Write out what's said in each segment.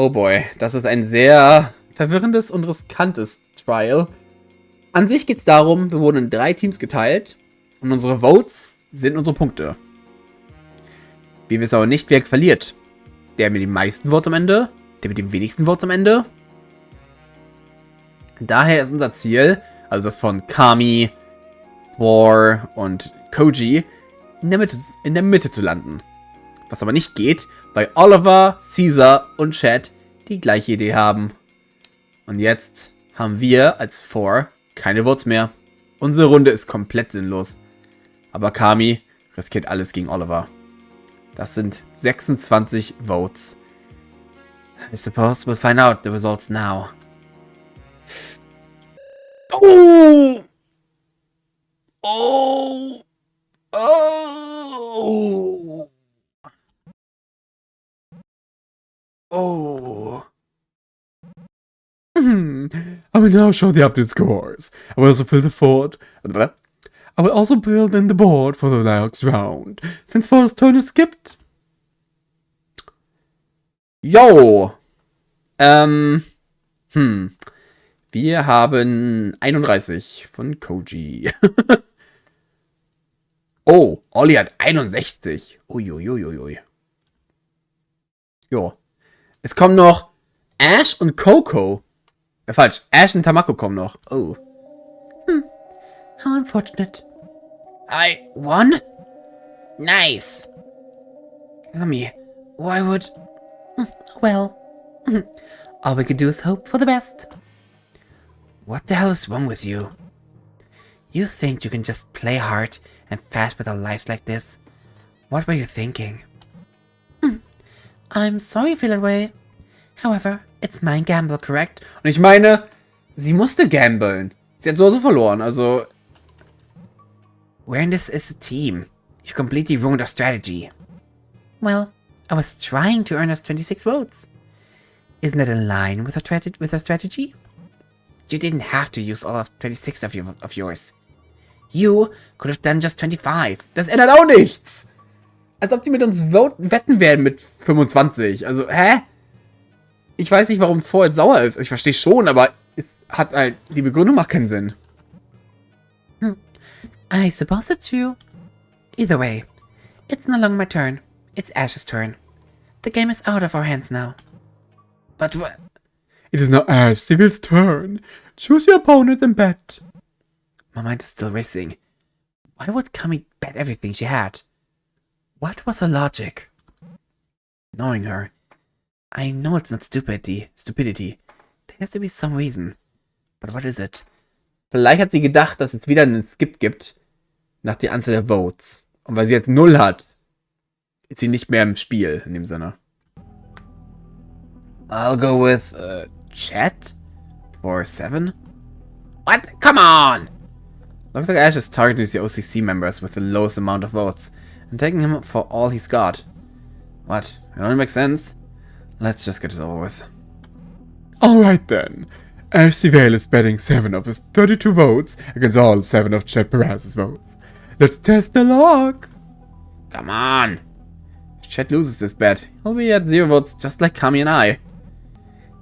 Oh boy, das ist ein sehr verwirrendes und riskantes Trial. An sich geht es darum, wir wurden in 3 Teams geteilt und unsere Votes sind unsere Punkte. Wir wissen aber nicht, wer verliert. Der mit den meisten Votes am Ende, der mit den wenigsten Votes am Ende. Daher ist unser Ziel, also das von Kami, Thor und Koji, in der Mitte zu landen. Was aber nicht geht, weil Oliver, Caesar und Chad die gleiche Idee haben. Und jetzt haben wir als Thor keine Votes mehr. Unsere Runde ist komplett sinnlos. Aber Kami riskiert alles gegen Oliver. Das sind 26 Votes. I suppose we'll find out the results now. Oh! Oh! Oh! Oh. I will now show the update scores. I will also fill the fort. I will also fill in the board for the next round. Since For's turn is skipped. Yo. Wir haben 31 von Koji. Oh, Olli hat 61. Uiuiuiui. Jo. Es kommen noch Ash und Coco. Falsch, Ash und Tamako kommen noch. Oh. How unfortunate. I won? Nice. Kami, why would... Well, all we can do is hope for the best. What the hell is wrong with you? You think you can just play hard and fast with our lives like this? What were you thinking? I'm sorry, feel that way. However, it's my gamble, correct? Und ich meine, sie musste gamblen. Sie hat so verloren, also... We're in this as a team. You completely ruined our strategy. Well, I was trying to earn us 26 votes. Isn't that in line with our strategy? You didn't have to use all of 26 of yours. You could have done just 25. Das ändert auch nichts. Als ob die mit uns wetten werden mit 25. Also, hä? Ich weiß nicht, warum Ford sauer ist. Ich verstehe schon, aber es hat halt... Die Begründung macht keinen Sinn. I suppose it's true. Either way, it's no longer my turn. It's Ash's turn. The game is out of our hands now. But what? It is now Ash Civil's turn. Choose your opponent and bet. My mind is still racing. Why would Kami bet everything she had? What was her logic? Knowing her, I know it's not stupidity. There has to be some reason. But what is it? Vielleicht hat sie gedacht, dass es wieder einen Skip gibt. Nach der Anzahl der Votes. Und weil sie jetzt 0 hat, ist sie nicht mehr im Spiel, in dem Sinne. I'll go with, Chat? For 7? What? Come on! Looks like Ash is targeting the OCC members with the lowest amount of votes. And taking him for all he's got. What? It only makes sense. Let's just get this over with. Alright then. Ash Civil is betting 7 of his 32 votes against all 7 of Chet Perez's votes. Let's test the luck. Come on. If Chet loses this bet, he'll be at 0 votes just like Kami and I.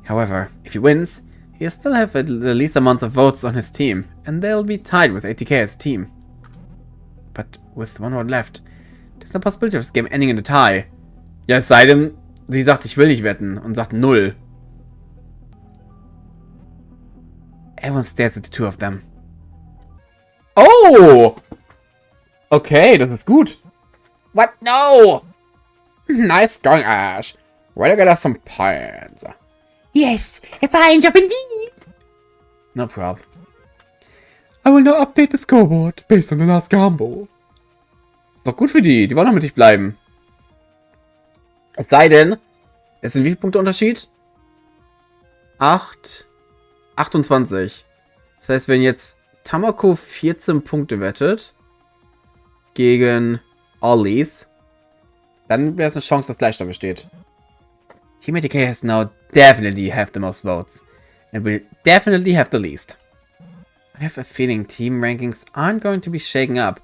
However, if he wins, he'll still have the least amount of votes on his team, and they'll be tied with ATK as a team. But with 1 vote left, there's no possibility of this game ending in a tie. Ja, es sei denn, sie sagt, ich will nicht wetten und sagt 0. Everyone stares at the two of them. Oh! Okay, das ist gut. What? No! Nice going, Ash. Ready to get us some points. Yes, a fine job indeed. No problem. I will now update the scoreboard based on the last gamble. Ist doch gut für die. Die wollen doch mit dich bleiben. Es sei denn, es sind wie viele Punkte Unterschied? 28. Das heißt, wenn jetzt Tamako 14 Punkte wettet gegen Ollies, dann wäre es eine Chance, dass Gleichstand besteht. Team ATK has now definitely have the most votes and will definitely have the least. I have a feeling team rankings aren't going to be shaken up,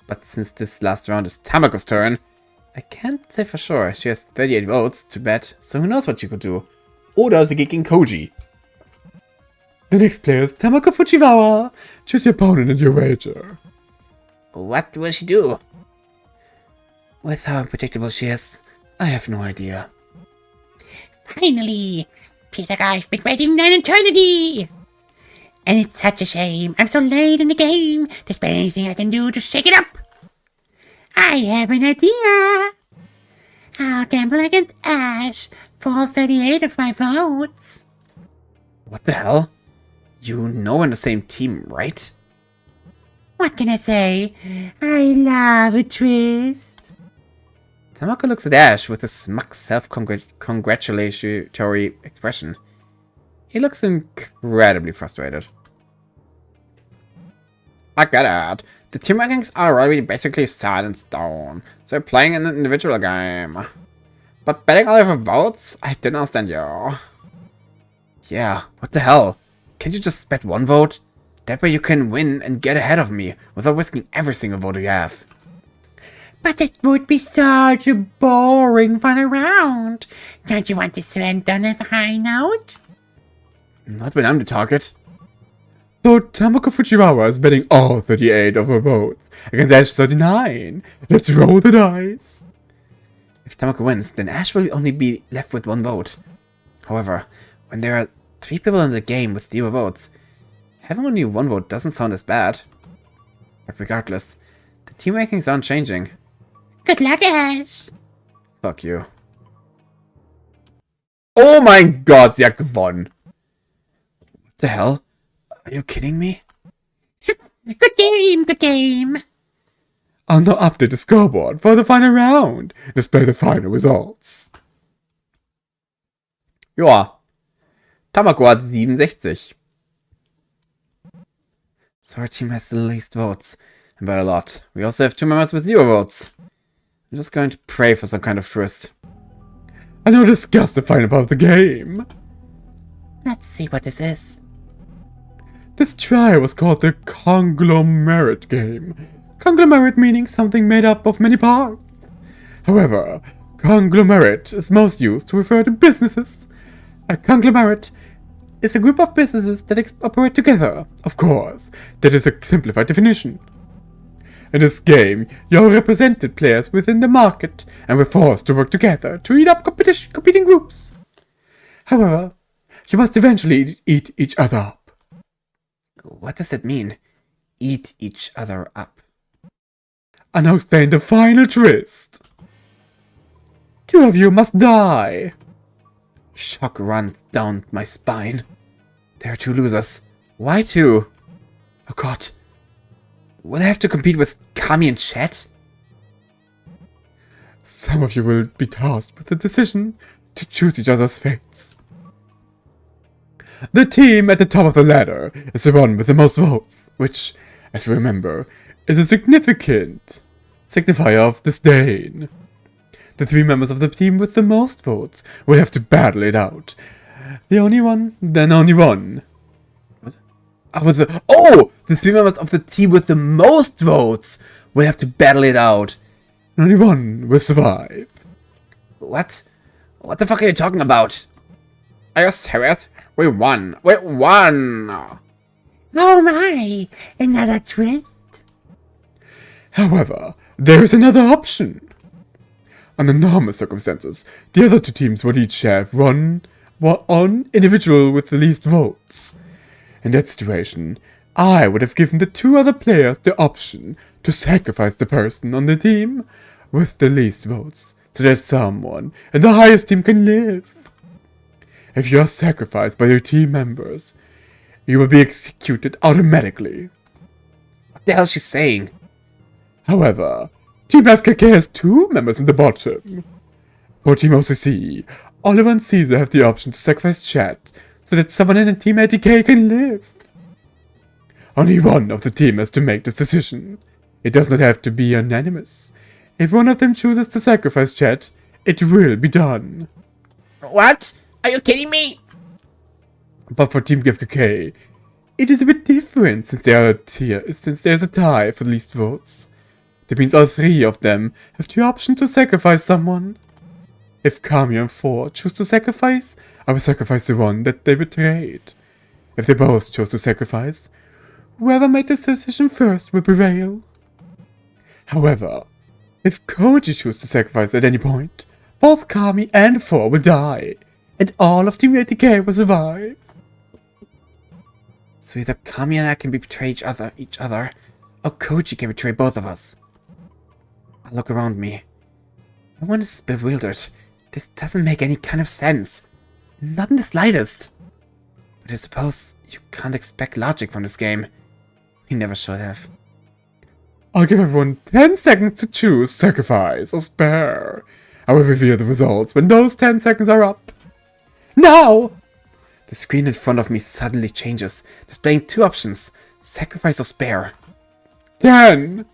but since this last round is Tamako's turn, I can't say for sure. She has 38 votes to bet, so who knows what she could do. oder sie geht gegen Koji. The next player is Tamako Fujiwara. Choose your opponent and your wager. What will she do? With how unpredictable she is, I have no idea. Finally! Feels like I've been waiting an eternity! And it's such a shame I'm so late in the game, despite anything I can do to shake it up! I have an idea! I'll gamble against Ash for all 38 of my votes. What the hell? You know we're in the same team, right? What can I say? I love a twist. Tamako looks at Ash with a smug self-congratulatory expression. He looks incredibly frustrated. I get it. The team rankings are already basically set in stone, so you're playing an individual game. But betting all of your votes? I didn't understand you. Yeah, what the hell? Can't you just bet one vote? That way you can win and get ahead of me without risking every single vote you have. But it would be such a boring final round. Don't you want to end on a high note? Not when I'm the target. So Tamako Fujiwara is betting all 38 of her votes against Ash 39. Let's roll the dice. If Tamako wins, then Ash will only be left with one vote. However, when there are 3 people in the game with 0 votes, having only one vote doesn't sound as bad. But regardless, the team rankings aren't changing. Good luck, Ash. Fuck you. Oh mein Gott, sie hat gewonnen. What the hell? Are you kidding me? Good game, good game. I'll now update the scoreboard for the final round. Display the final results. Joa. Tamako hat 67. So our team has the least votes. And by a lot. We also have 2 members with 0 votes. I'm just going to pray for some kind of twist. I'll now discuss the final part of the game. Let's see what this is. This trial was called the conglomerate game. Conglomerate meaning something made up of many parts. However, conglomerate is most used to refer to businesses. A conglomerate is a group of businesses that operate together. Of course, that is a simplified definition. In this game, you are represented players within the market and were forced to work together to eat up competing groups. However, you must eventually eat each other up. What does that mean? Eat each other up. I'll now explain the final twist. 2 of you must die. Shock runs down my spine. There are 2 losers. Why 2? Oh god. Will I have to compete with Kami and Chet? Some of you will be tasked with the decision to choose each other's fates. The team at the top of the ladder is the one with the most votes, which, as we remember, is a significant signifier of disdain. The 3 members of the team with the most votes will have to battle it out. The only one, then only one. What? The 3 members of the team with the most votes will have to battle it out. And only one will survive. What? What the fuck are you talking about? Are you serious? We won. We won. Oh my, another twist? However, there is another option. Under normal circumstances, the other 2 teams would each have one individual with the least votes. In that situation, I would have given the 2 other players the option to sacrifice the person on the team with the least votes, so that someone in the highest team can live. If you are sacrificed by your team members, you will be executed automatically. What the hell is she saying? However, Team FKK has 2 members in the bottom. For Team OCC, Oliver and Caesar have the option to sacrifice Chat so that someone in Team ATK can live. Only one of the team has to make this decision. It does not have to be unanimous. If one of them chooses to sacrifice Chat, it will be done. What? Are you kidding me? But for Team FKK, it is a bit different since there's a tie for the least votes. That means all 3 of them have the option to sacrifice someone. If Kami and 4 choose to sacrifice, I will sacrifice the one that they betrayed. If they both chose to sacrifice, whoever made this decision first will prevail. However, if Koji chooses to sacrifice at any point, both Kami and 4 will die, and all of Team 80K will survive. So either Kami and I can betray each other, or Koji can betray both of us. I look around me. Everyone is bewildered. This doesn't make any kind of sense. Not in the slightest. But I suppose you can't expect logic from this game. We never should have. I'll give everyone 10 seconds to choose sacrifice or spare. I will reveal the results when those 10 seconds are up. Now! The screen in front of me suddenly changes, displaying 2 options, sacrifice or spare. 10!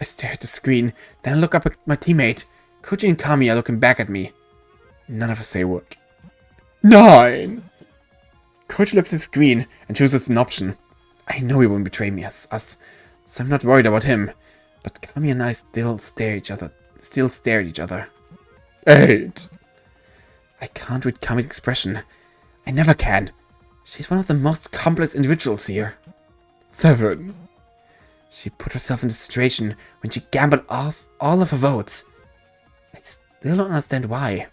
I stare at the screen, then look up at my teammate. Koji and Kami are looking back at me. None of us say a word. 9! Koji looks at the screen and chooses an option. I know he won't betray me as us, so I'm not worried about him. But Kami and I still stare at each other. 8! I can't read Kami's expression. I never can. She's one of the most complex individuals here. 7. She put herself in the situation when she gambled off all of her votes. I still don't understand why.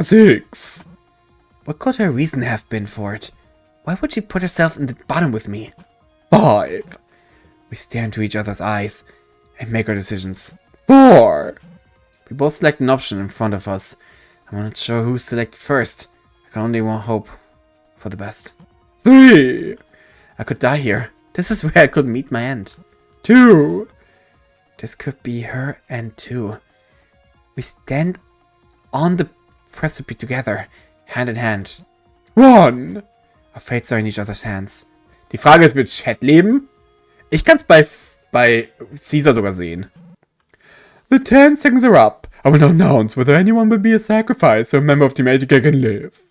6. What could her reason have been for it? Why would she put herself in the bottom with me? 5. We stare into each other's eyes and make our decisions. 4. We both select an option in front of us. I'm not sure who selected first. I can only hope for the best. 3. I could die here. This is where I could meet my end. 2. This could be her end too. We stand on the precipice together, hand in hand. 1. Our fates are in each other's hands. Die Frage ist, wird Chat leben? Ich kann's bei Caesar sogar sehen. The 10 seconds are up. I will now announce whether anyone will be a sacrifice or a member of Team 80K can live.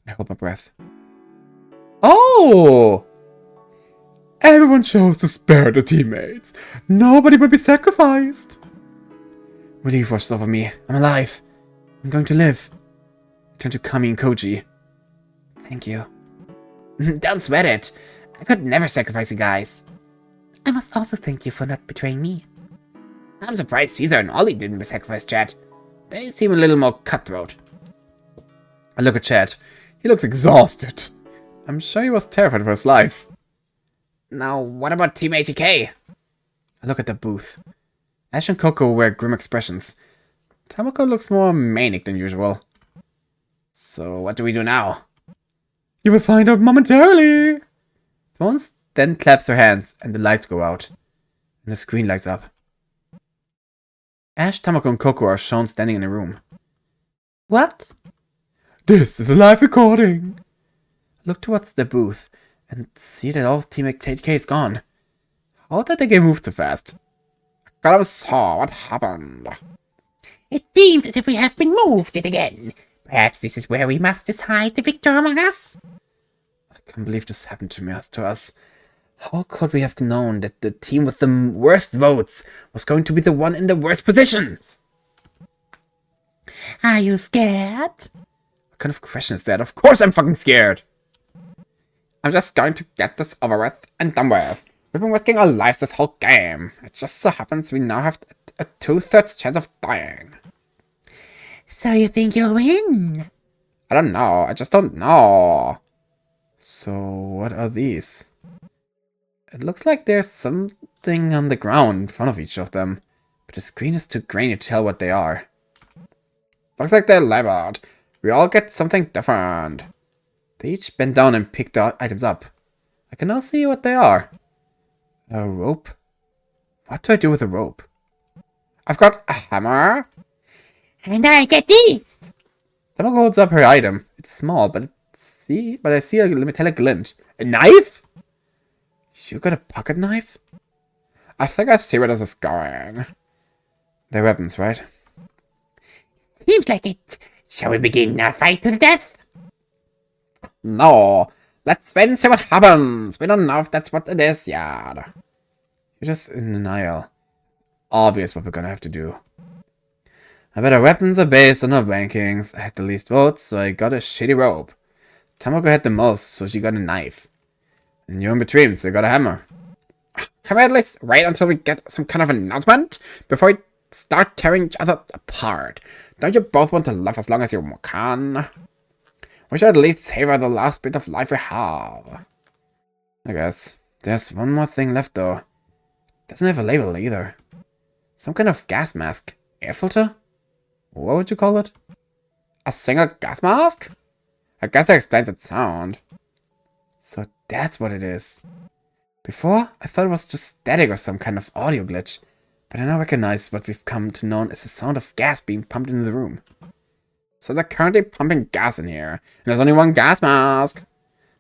I hold my breath. Oh! Everyone chose to spare their teammates. Nobody will be sacrificed. Relief washes over me. I'm alive. I'm going to live. I turn to Kami and Koji. Thank you. Don't sweat it. I could never sacrifice you guys. I must also thank you for not betraying me. I'm surprised Caesar and Ollie didn't sacrifice Chad. They seem a little more cutthroat. I look at Chad. He looks exhausted. I'm sure he was terrified for his life. Now, what about Team 80K? I look at the booth. Ash and Coco wear grim expressions. Tamako looks more manic than usual. So, what do we do now? You will find out momentarily. Bones then claps her hands and the lights go out. And the screen lights up. Ash, Tamako, and Coco are shown standing in a room. What? This is a live recording. I look towards the booth and see that all Team 80K is gone. How did the game move so fast? I gotta saw what happened. It seems as if we have been moved yet again. Perhaps this is where we must decide the victor among us? I can't believe this happened to us. How could we have known that the team with the worst votes was going to be the one in the worst positions? Are you scared? What kind of question is that? Of course I'm fucking scared. I'm just going to get this over with and done with. We've been risking our lives this whole game. It just so happens we now have a 2/3 chance of dying. So you think you'll win? I don't know. I just don't know. So what are these? It looks like there's something on the ground in front of each of them, but the screen is too grainy to tell what they are. Looks like they're labeled. We all get something different. They each bend down and pick the items up. I can now see what they are. A rope? What do I do with a rope? I've got a hammer. And I get these! Tamako holds up her item. It's small, but I see a metallic glint. A knife? You got a pocket knife? I think I see where this is going. They're weapons, right? Seems like it. Shall we begin our fight to the death? No. Let's wait and see what happens. We don't know if that's what it is yet. You're just in denial. Obvious what we're gonna have to do. I bet our weapons are based on our rankings. I had the least votes, so I got a shitty rope. Tamako had the most, so she got a knife. And you're in between, so you got a hammer. Can we at least wait until we get some kind of announcement before we start tearing each other apart? Don't you both want to live as long as you can? We should at least savor the last bit of life we have. I guess. There's one more thing left though. Doesn't have a label either. Some kind of gas mask. Air filter? What would you call it? A single gas mask? I guess that explains its sound. So that's what it is. Before, I thought it was just static or some kind of audio glitch, but I now recognize what we've come to know as the sound of gas being pumped into the room. So they're currently pumping gas in here, and there's only one gas mask.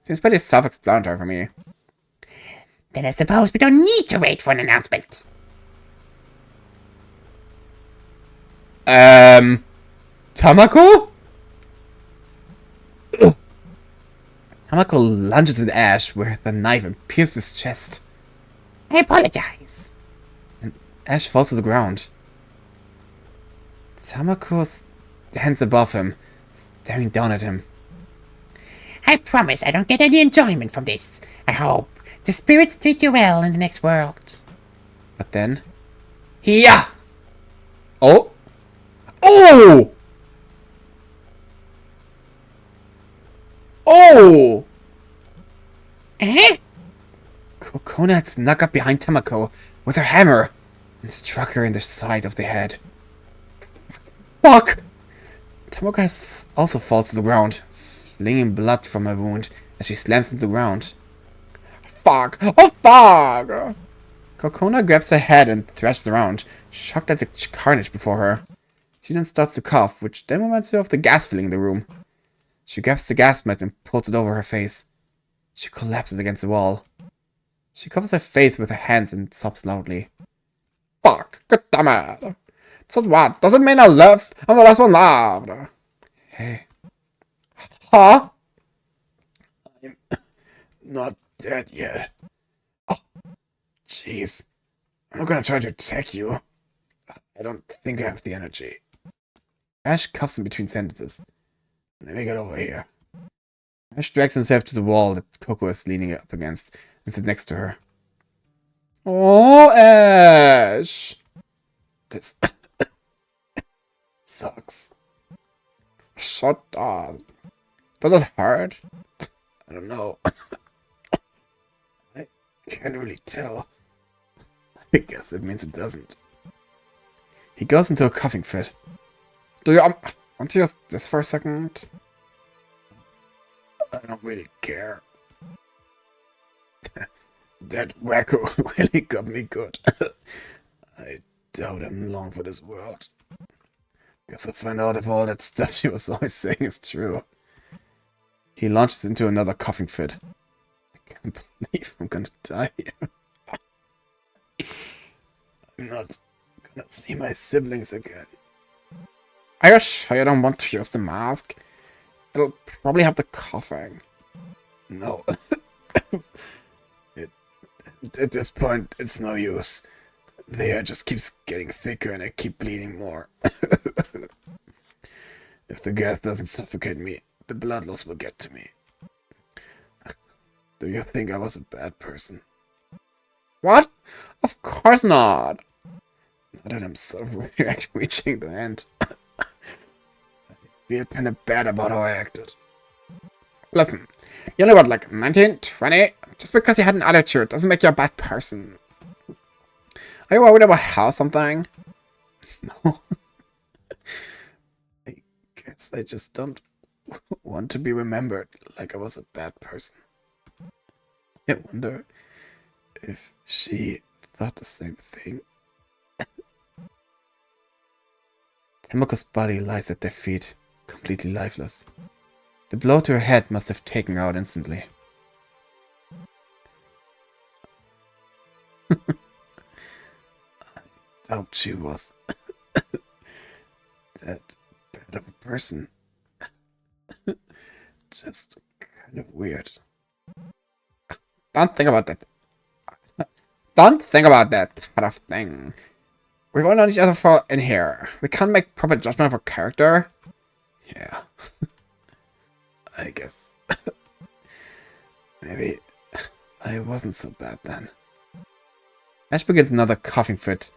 Seems pretty self-explanatory for me. Then I suppose we don't need to wait for an announcement. Tamako? Tamako lunges at Ash with the knife and pierces his chest. I apologize. And Ash falls to the ground. Tamako stands above him, staring down at him. I promise I don't get any enjoyment from this. I hope the spirits treat you well in the next world. But then... Here! Oh! Oh! Oh! Eh? Kokona had snuck up behind Tamako with her hammer and struck her in the side of the head. Fuck! Tamako also falls to the ground, flinging blood from her wound as she slams into the ground. Fuck! Oh fuck! Kokona grabs her head and thrashes around, shocked at the carnage before her. She then starts to cough, which then reminds her of the gas filling the room. She grabs the gas mask and pulls it over her face. She collapses against the wall. She covers her face with her hands and sobs loudly. Fuck! God damn it! So what? Does it mean I live? I'm the last one left! Hey. Huh? I'm not dead yet. Oh, jeez. I'm not gonna try to attack you. I don't think I have the energy. Ash coughs in between sentences. Let me get over here. Ash drags himself to the wall that Coco is leaning up against and sits next to her. Oh, Ash! This sucks. Shut up. Does it hurt? I don't know. I can't really tell. I guess it means it doesn't. He goes into a coughing fit. Do you want to use this for a second? I don't really care. That wacko really got me good. I doubt I'm long for this world. Guess I'll find out if all that stuff she was always saying is true. He launches into another coughing fit. I can't believe I'm gonna die here. I'm not gonna see my siblings again. Are you sure you don't want to use the mask? It'll probably have the coughing. No. At this point, it's no use. The air just keeps getting thicker and I keep bleeding more. If the gas doesn't suffocate me, the blood loss will get to me. Do you think I was a bad person? What? Of course not! Now that I'm sort of reaching the end, I feel kind of bad about how I acted. Listen, you only got like 19, 20? Just because you had an attitude doesn't make you a bad person. Are you worried about how something? No. I guess I just don't want to be remembered like I was a bad person. I wonder if she thought the same thing. Tamako's body lies at their feet, completely lifeless. The blow to her head must have taken her out instantly. I doubt she was that bad of a person. Just kind of weird. Don't think about that. Don't think about that kind of thing. We won't know each other for in here. We can't make proper judgment of a character. Yeah. I guess. Maybe I wasn't so bad then. Ash begins another coughing fit.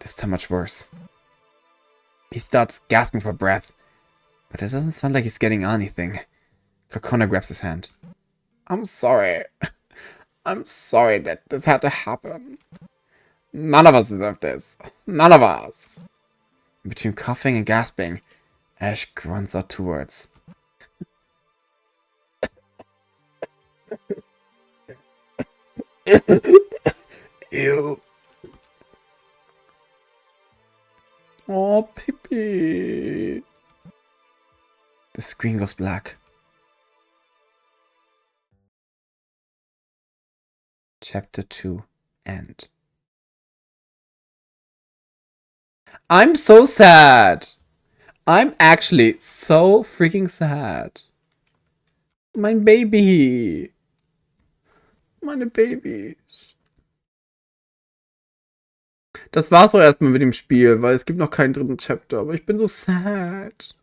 This time much worse. He starts gasping for breath. But it doesn't sound like he's getting anything. Kokona grabs his hand. I'm sorry. I'm sorry that this had to happen. None of us deserve this. None of us. Between coughing and gasping, Ash grunts out 2 words. Ew. Oh, pee-pee. The screen goes black. Chapter 2. End. I'm so sad. I'm actually so freaking sad. Mein Baby. Meine Babys. Das war's auch erstmal mit dem Spiel, weil es gibt noch keinen 3. Chapter, aber ich bin so sad.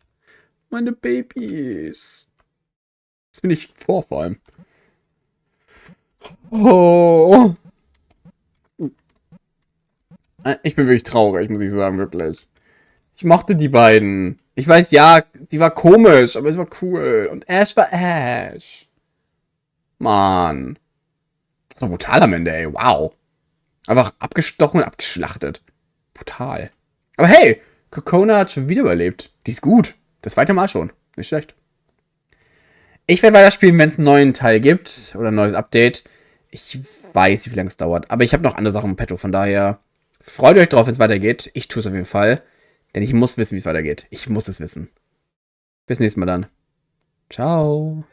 Meine Babys. Das bin ich vor allem. Oh. Ich bin wirklich traurig, muss ich sagen, wirklich. Ich mochte die beiden. Ich weiß, ja, die war komisch, aber es war cool. Und Ash war Ash. Mann. Das war brutal am Ende, ey. Wow. Einfach abgestochen und abgeschlachtet. Brutal. Aber hey, Kokona hat schon wieder überlebt. Die ist gut. Das 2. Mal schon. Nicht schlecht. Ich werde weiterspielen, wenn es einen neuen Teil gibt. Oder ein neues Update. Ich weiß, wie lange es dauert. Aber ich habe noch andere Sachen im Petto. Von daher freut euch drauf, wenn es weitergeht. Ich tue es auf jeden Fall. Denn ich muss wissen, wie es weitergeht. Ich muss es wissen. Bis nächstes Mal dann. Ciao.